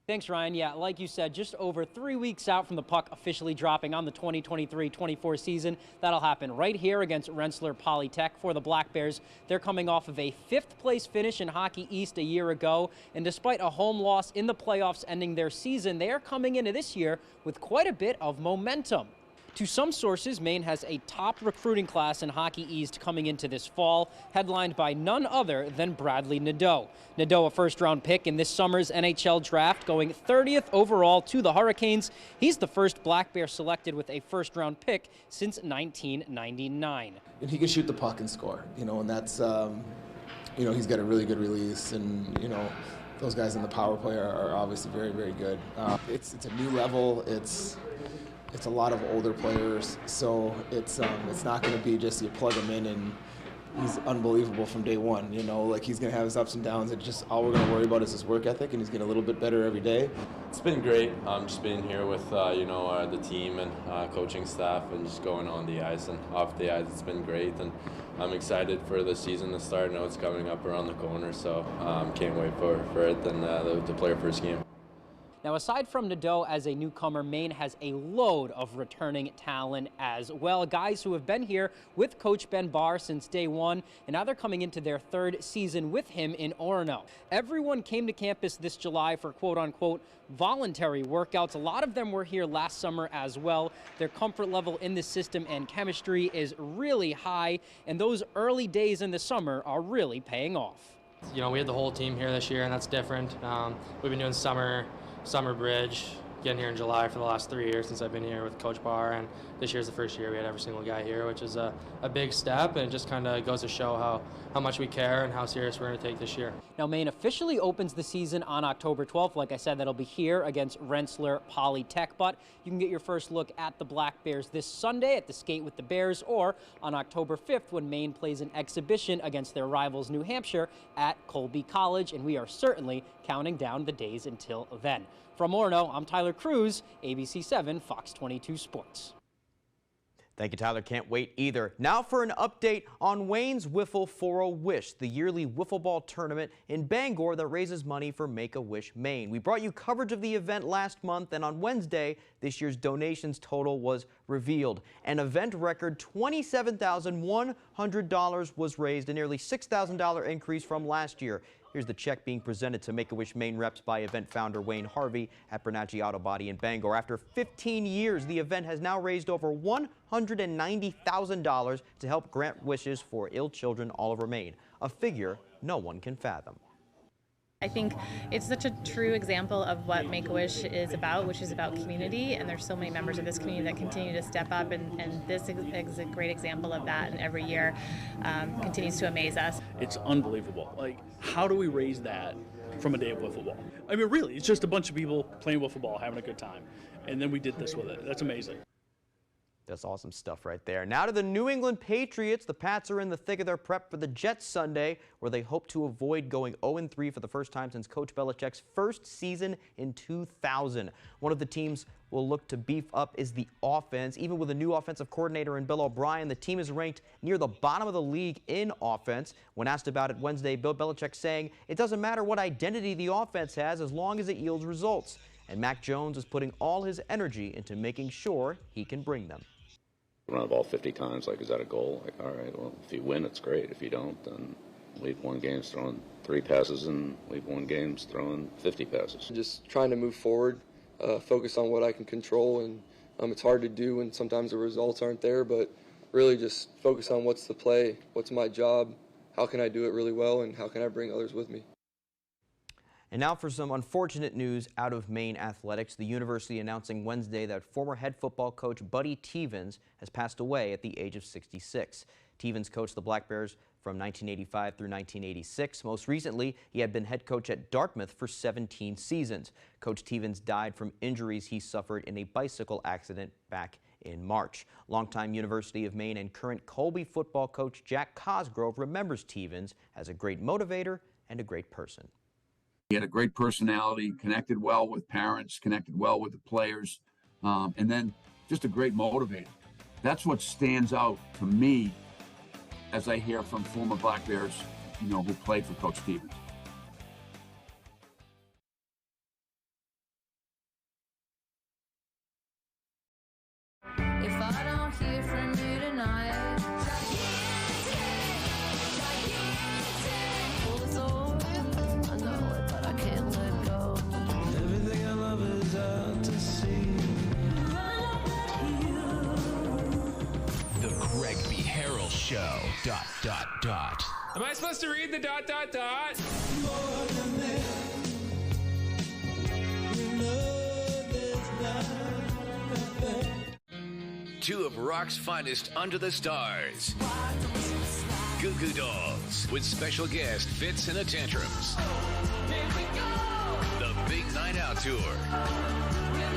Thanks, Ryan. Yeah, like you said, just over 3 weeks out from the puck officially dropping on the 2023-24 season. That'll happen right here against Rensselaer Polytech for the Black Bears. They're coming off of a 5th-place finish in Hockey East a year ago, and despite a home loss in the playoffs ending their season, they are coming into this year with quite a bit of momentum. To some sources, Maine has a top recruiting class in Hockey East coming into this fall, headlined by none other than Bradley Nadeau. Nadeau, a first-round pick in this summer's NHL draft, going 30th overall to the Hurricanes. He's the first Black Bear selected with a first-round pick since 1999. And he can shoot the puck and score, and that's, he's got a really good release, and, those guys in the power play are obviously very, very good. It's a new level. It's a lot of older players, so it's not going to be just you plug him in and he's unbelievable from day one. He's going to have his ups and downs. And just all we're going to worry about is his work ethic, and he's getting a little bit better every day. It's been great. Just being here with the team and coaching staff, and just going on the ice and off the ice. It's been great, and I'm excited for the season to start. I know it's coming up around the corner, so can't wait for it and to play our first game. Now, aside from Nadeau as a newcomer, Maine has a load of returning talent as well. Guys who have been here with Coach Ben Barr since day one, and now they're coming into their 3rd season with him in Orono. Everyone came to campus this July for quote-unquote voluntary workouts. A lot of them were here last summer as well. Their comfort level in the system and chemistry is really high, and those early days in the summer are really paying off. We had the whole team here this year, and that's different. We've been doing summer bridge, getting here in July for the last 3 years since I've been here with Coach Barr, and this year's the first year we had every single guy here, which is a big step, and it just kind of goes to show how much we care and how serious we're going to take this year. Now, Maine officially opens the season on October 12th. Like I said, that'll be here against Rensselaer Polytech, but you can get your first look at the Black Bears this Sunday at the Skate with the Bears, or on October 5th when Maine plays an exhibition against their rivals New Hampshire at Colby College, and we are certainly counting down the days until then. From Orono, I'm Tyler Cruz, ABC 7 Fox 22 Sports. Thank you, Tyler. Can't wait either. Now for an update on Wayne's Wiffle for a Wish, the yearly wiffle ball tournament in Bangor that raises money for Make-A-Wish Maine. We brought you coverage of the event last month, and on Wednesday, this year's donations total was revealed. An event record $27,100 was raised, a nearly $6,000 increase from last year. Here's the check being presented to Make-A-Wish Maine reps by event founder Wayne Harvey at Bernacchi Auto Body in Bangor. After 15 years, the event has now raised over $190,000 to help grant wishes for ill children all over Maine, a figure no one can fathom. I think it's such a true example of what Make-A-Wish is about, which is about community, and there's so many members of this community that continue to step up, and this is a great example of that, and every year continues to amaze us. It's unbelievable. Like, how do we raise that from a day of wiffle ball? I mean, really, it's just a bunch of people playing wiffle ball, having a good time, and then we did this with it. That's amazing. That's awesome stuff right there. Now to the New England Patriots. The Pats are in the thick of their prep for the Jets Sunday, where they hope to avoid going 0-3 for the first time since Coach Belichick's first season in 2000. One of the teams will look to beef up is the offense. Even with a new offensive coordinator in Bill O'Brien, the team is ranked near the bottom of the league in offense. When asked about it Wednesday, Bill Belichick saying it doesn't matter what identity the offense has as long as it yields results. And Mac Jones is putting all his energy into making sure he can bring them. Run the ball 50 times, like, is that a goal? Like, all right, well, if you win, it's great. If you don't, then we've won games throwing 3 passes, and we've won games throwing 50 passes. Just trying to move forward, focus on what I can control, and it's hard to do when sometimes the results aren't there, but really just focus on what's the play, what's my job, how can I do it really well, and how can I bring others with me. And now for some unfortunate news out of Maine athletics. The university announcing Wednesday that former head football coach Buddy Tevens has passed away at the age of 66. Tevens coached the Black Bears from 1985 through 1986. Most recently, he had been head coach at Dartmouth for 17 seasons. Coach Tevens died from injuries he suffered in a bicycle accident back in March. Longtime University of Maine and current Colby football coach Jack Cosgrove remembers Tevens as a great motivator and a great person. He had a great personality, connected well with parents, connected well with the players, and then just a great motivator. That's what stands out to me as I hear from former Black Bears, who played for Coach Tevens. If I don't hear from you tonight, Show, ... Am I supposed to read the ... Two of rock's finest under the stars. Goo Goo Dolls with special guest Fits in the Tantrums. The Big Night Out Tour.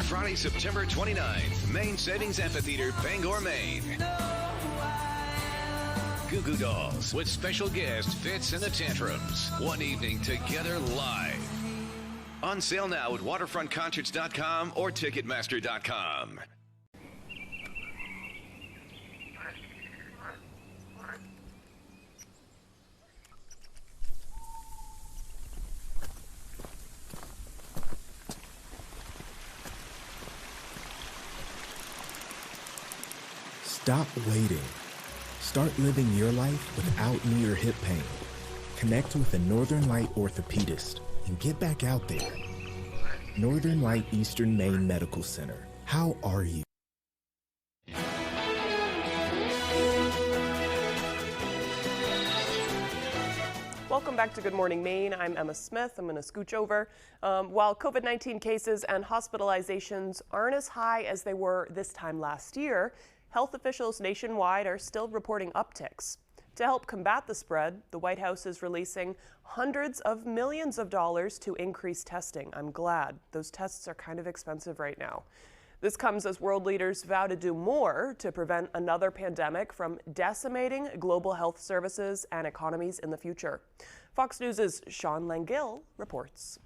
Friday, September 29th, Maine Savings Amphitheater, Bangor, Maine. Goo Goo Dolls with special guest Fits in the Tantrums. One evening together live. On sale now at waterfrontconcerts.com or ticketmaster.com. Stop waiting. Start living your life without knee or hip pain. Connect with a Northern Light orthopedist and get back out there. Northern Light Eastern Maine Medical Center. How are you? Welcome Welcome back to Good Morning Maine. I'm Emma Smith. I'm going to scooch over. While COVID-19 cases and hospitalizations aren't as high as they were this time last year, health officials nationwide are still reporting upticks. To help combat the spread, the White House is releasing hundreds of millions of dollars to increase testing. I'm glad. Those tests are kind of expensive right now. This comes as world leaders vow to do more to prevent another pandemic from decimating global health services and economies in the future. Fox News' Sean Langill reports.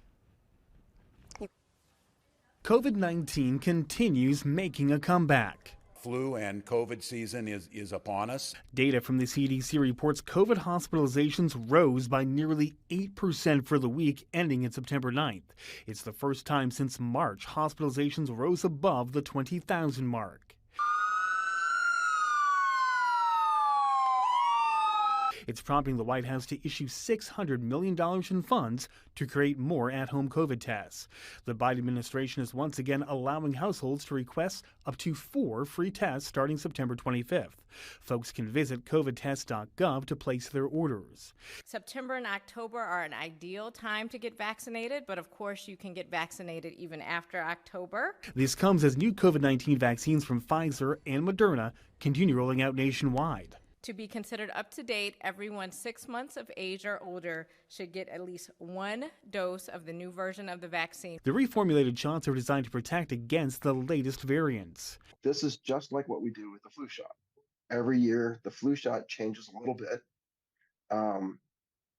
COVID-19 continues making a comeback. Flu and COVID season is upon us. Data from the CDC reports COVID hospitalizations rose by nearly 8% for the week ending in September 9th. It's the first time since March hospitalizations rose above the 20,000 mark. It's prompting the White House to issue $600 million in funds to create more at-home COVID tests. The Biden administration is once again allowing households to request up to 4 free tests starting September 25th. Folks can visit covidtest.gov to place their orders. September and October are an ideal time to get vaccinated, but of course you can get vaccinated even after October. This comes as new COVID-19 vaccines from Pfizer and Moderna continue rolling out nationwide. To be considered up to date, everyone 6 months of age or older should get at least 1 dose of the new version of the vaccine. The reformulated shots are designed to protect against the latest variants. This is just like what we do with the flu shot. Every year, the flu shot changes a little bit,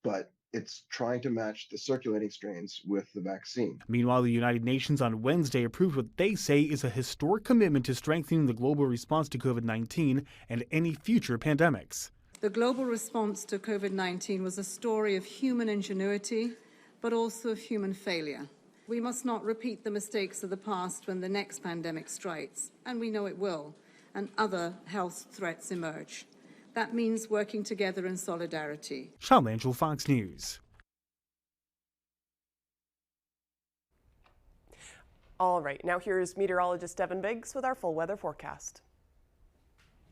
but it's trying to match the circulating strains with the vaccine. Meanwhile, the United Nations on Wednesday approved what they say is a historic commitment to strengthening the global response to COVID-19 and any future pandemics. The global response to COVID-19 was a story of human ingenuity, but also of human failure. We must not repeat the mistakes of the past when the next pandemic strikes, and we know it will, and other health threats emerge. That means working together in solidarity. Sean Langill, Fox News. All right, now here's meteorologist Devin Biggs with our full weather forecast.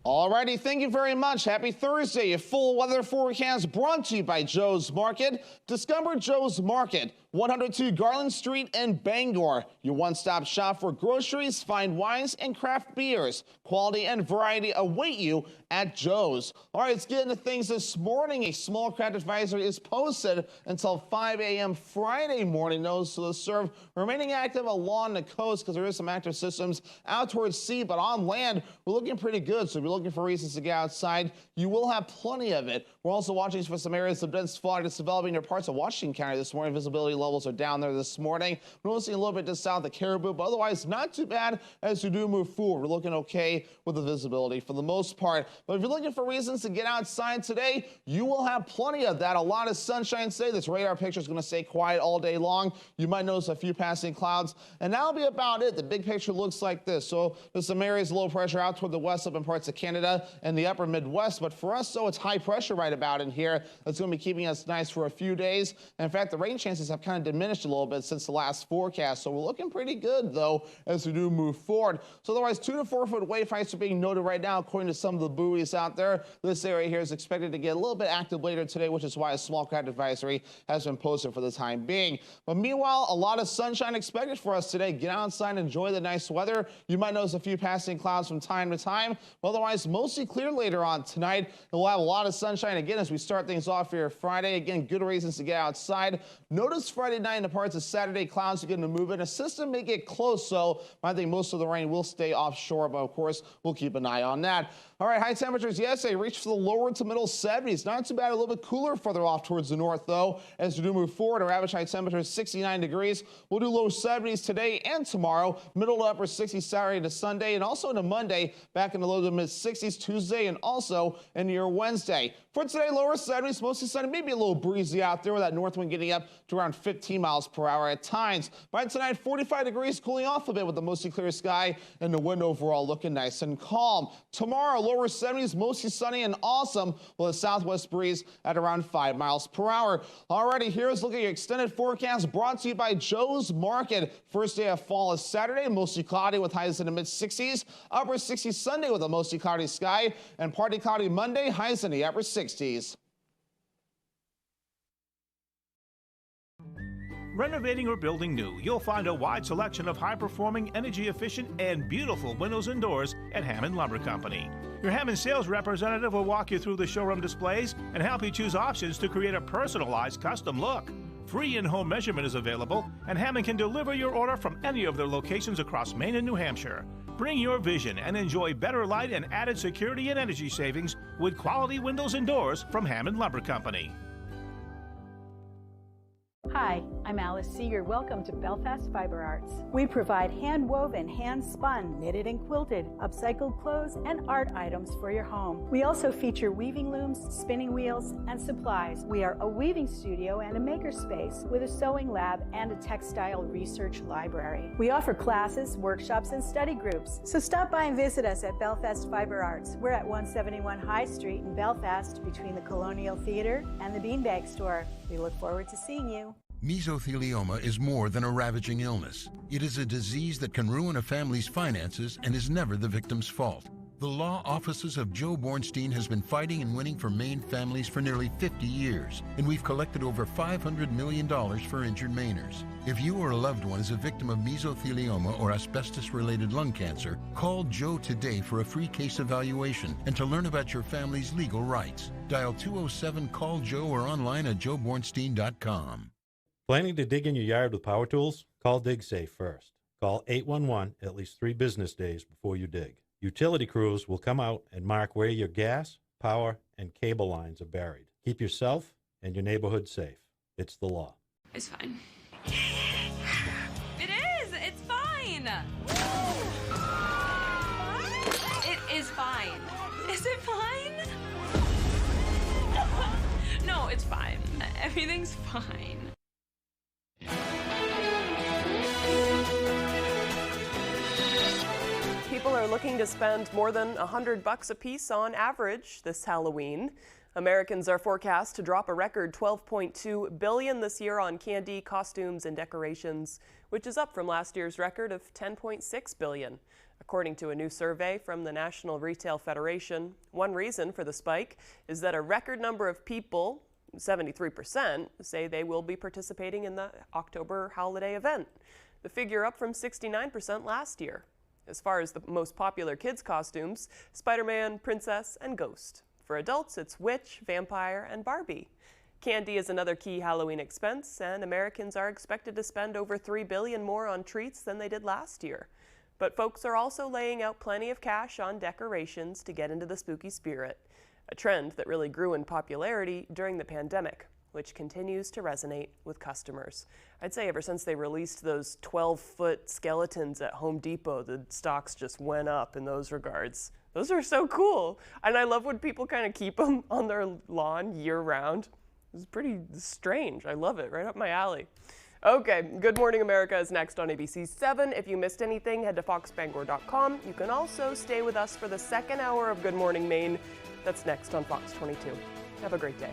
Alrighty, thank you very much. Happy Thursday. A full weather forecast brought to you by Joe's Market. Discover Joe's Market, 102 Garland Street in Bangor. Your one-stop shop for groceries, fine wines, and craft beers. Quality and variety await you at Joe's. All right, let's get into things this morning. A small craft advisory is posted until 5 a.m. Friday morning. Those to serve remaining active along the coast because there is some active systems out towards sea, but on land, we're looking pretty good. So if you're looking for reasons to get outside, you will have plenty of it. We're also watching for some areas of dense fog that's developing near parts of Washington County this morning. Visibility levels are down there this morning. We're only seeing a little bit just south of Caribou, but otherwise not too bad as we do move forward. We're looking okay with the visibility for the most part. But if you're looking for reasons to get outside today, you will have plenty of that. A lot of sunshine today. This radar picture is going to stay quiet all day long. You might notice a few passing clouds, and that'll be about it. The big picture looks like this. So there's some areas of low pressure out toward the west up in parts of Canada and the upper Midwest. But for us, though, it's high pressure right about in here. That's going to be keeping us nice for a few days. And in fact, the rain chances have kind of diminished a little bit since the last forecast. So we're looking pretty good, though, as we do move forward. So otherwise, 2 to 4 foot wave heights are being noted right now, according to some of the buoys out there. This area here is expected to get a little bit active later today, which is why a small craft advisory has been posted for the time being. But meanwhile, a lot of sunshine expected for us today. Get outside and enjoy the nice weather. You might notice a few passing clouds from time to time. But otherwise, mostly clear later on tonight. And we'll have a lot of sunshine again as we start things off here Friday. Again, good reasons to get outside. Notice Friday night and the parts of Saturday, clouds are going to move in. A system may get close, so I think most of the rain will stay offshore, but of course, we'll keep an eye on that. All right, high temperatures yesterday reached for the lower to middle 70s. Not too bad, a little bit cooler further off towards the north, though. As we do move forward, our average high temperature is 69 degrees. We'll do low 70s today and tomorrow. Middle to upper 60s Saturday to Sunday, and also into Monday, back in the low to mid 60s Tuesday, and also into your Wednesday. For today, lower 70s, mostly sunny, maybe a little breezy out there with that north wind getting up to around 15 miles per hour at times. By tonight, 45 degrees, cooling off a bit with a mostly clear sky and the wind overall looking nice and calm. Tomorrow, lower 70s, mostly sunny and awesome with a southwest breeze at around 5 miles per hour. Alrighty, here's looking at your extended forecast brought to you by Joe's Market. First day of fall is Saturday, mostly cloudy with highs in the mid 60s. Upper 60s Sunday with a mostly cloudy sky, and partly cloudy Monday, highs in the upper 60s. Renovating or building new, you'll find a wide selection of high-performing, energy-efficient, and beautiful windows and doors at Hammond Lumber Company. Your Hammond sales representative will walk you through the showroom displays and help you choose options to create a personalized custom look. Free in-home measurement is available, and Hammond can deliver your order from any of their locations across Maine and New Hampshire. Bring your vision and enjoy better light and added security and energy savings with quality windows and doors from Hammond Lumber Company. Hi, I'm Alice Seeger. Welcome to Belfast Fiber Arts. We provide hand-woven, hand-spun, knitted and quilted, upcycled clothes and art items for your home. We also feature weaving looms, spinning wheels, and supplies. We are a weaving studio and a makerspace with a sewing lab and a textile research library. We offer classes, workshops, and study groups. So stop by and visit us at Belfast Fiber Arts. We're at 171 High Street in Belfast between the Colonial Theatre and the Beanbag Store. We look forward to seeing you. Mesothelioma is more than a ravaging illness. It is a disease that can ruin a family's finances and is never the victim's fault. The law offices of Joe Bornstein has been fighting and winning for Maine families for nearly 50 years, and we've collected over $500 million for injured Mainers. If you or a loved one is a victim of mesothelioma or asbestos-related lung cancer, call Joe today for a free case evaluation and to learn about your family's legal rights. Dial 207-CALL-JOE or online at joebornstein.com. Planning to dig in your yard with power tools? Call DigSafe first. Call 811 at least 3 business days before you dig. Utility crews will come out and mark where your gas, power, and cable lines are buried. Keep yourself and your neighborhood safe. It's the law. It's fine. It is! It's fine! It is fine. Is it fine? No, it's fine. Everything's fine. People are looking to spend more than $100 a piece on average this Halloween. Americans are forecast to drop a record $12.2 billion this year on candy, costumes, and decorations, which is up from last year's record of $10.6 billion. According to a new survey from the National Retail Federation, one reason for the spike is that a record number of people, 73%, say they will be participating in the October holiday event. The figure up from 69% last year. As far as the most popular kids' costumes, Spider-Man, Princess, and Ghost. For adults, it's Witch, Vampire, and Barbie. Candy is another key Halloween expense, and Americans are expected to spend over $3 billion more on treats than they did last year. But folks are also laying out plenty of cash on decorations to get into the spooky spirit, a trend that really grew in popularity during the pandemic, which continues to resonate with customers. I'd say ever since they released those 12-foot skeletons at Home Depot, the stocks just went up in those regards. Those are so cool. And I love when people kind of keep them on their lawn year-round. It's pretty strange. I love it. Right up my alley. Okay, Good Morning America is next on ABC 7. If you missed anything, head to foxbangor.com. You can also stay with us for the second hour of Good Morning Maine. That's next on Fox 22. Have a great day.